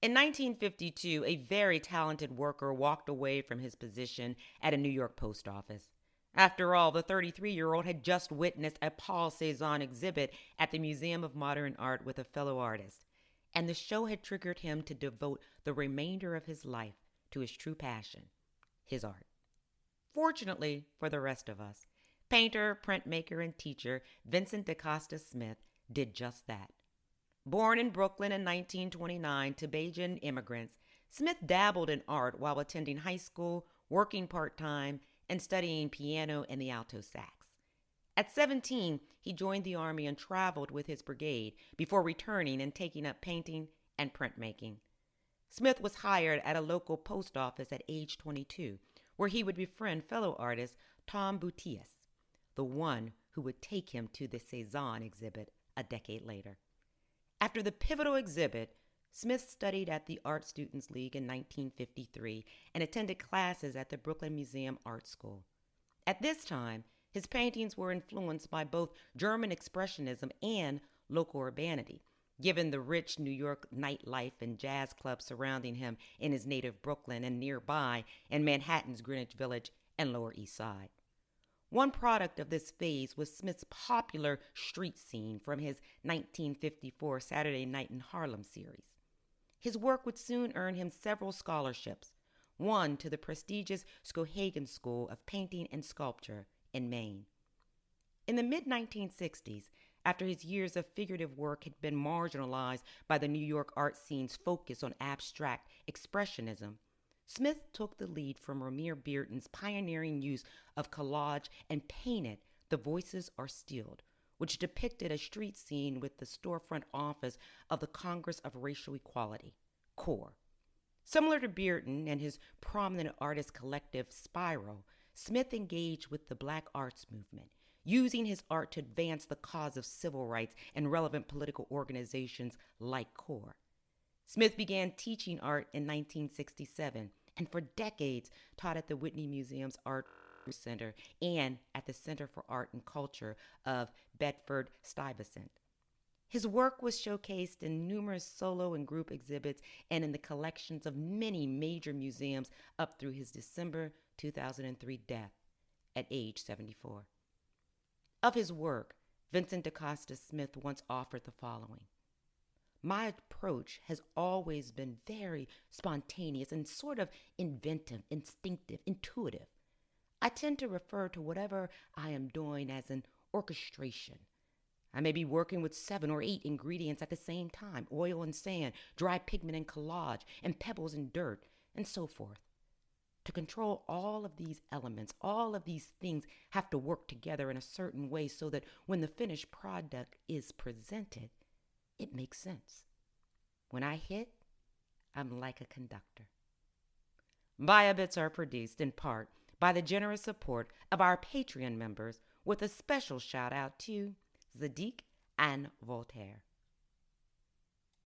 In 1952, a very talented worker walked away from his position at a New York post office. After all, the 33-year-old had just witnessed a Paul Cézanne exhibit at the Museum of Modern Art with a fellow artist, and the show had triggered him to devote the remainder of his life to his true passion, his art. Fortunately for the rest of us, painter, printmaker, and teacher Vincent DaCosta Smith did just that. Born in Brooklyn in 1929 to Bajan immigrants, Smith dabbled in art while attending high school, working part-time, and studying piano and the alto sax. At 17, he joined the Army and traveled with his brigade before returning and taking up painting and printmaking. Smith was hired at a local post office at age 22, where he would befriend fellow artist Tom Boutius, the one who would take him to the Cézanne exhibit a decade later. After the pivotal exhibit, Smith studied at the Art Students League in 1953 and attended classes at the Brooklyn Museum Art School. At this time, his paintings were influenced by both German Expressionism and local urbanity, given the rich New York nightlife and jazz clubs surrounding him in his native Brooklyn and nearby in Manhattan's Greenwich Village and Lower East Side. One product of this phase was Smith's popular street scene from his 1954 Saturday Night in Harlem series. His work would soon earn him several scholarships, one to the prestigious Skowhegan School of Painting and Sculpture in Maine. In the mid-1960s, after his years of figurative work had been marginalized by the New York art scene's focus on abstract expressionism, Smith took the lead from Romare Bearden's pioneering use of collage and painted The Voices Are Stilled, which depicted a street scene with the storefront office of the Congress of Racial Equality, CORE. Similar to Bearden and his prominent artist collective Spiral, Smith engaged with the Black arts movement, using his art to advance the cause of civil rights and relevant political organizations like CORE. Smith began teaching art in 1967 and for decades taught at the Whitney Museum's Art Center and at the Center for Art and Culture of Bedford-Stuyvesant. His work was showcased in numerous solo and group exhibits and in the collections of many major museums up through his December 2003 death at age 74. Of his work, Vincent DaCosta Smith once offered the following: "My approach has always been very spontaneous and sort of inventive, instinctive, intuitive. I tend to refer to whatever I am doing as an orchestration. I may be working with 7 or 8 ingredients at the same time: oil and sand, dry pigment and collage, and pebbles and dirt, and so forth. To control all of these elements, all of these things have to work together in a certain way so that when the finished product is presented, it makes sense. When I hit, I'm like a conductor." BAIA Bits are produced in part by the generous support of our Patreon members, with a special shout out to Zadik and Voltaire.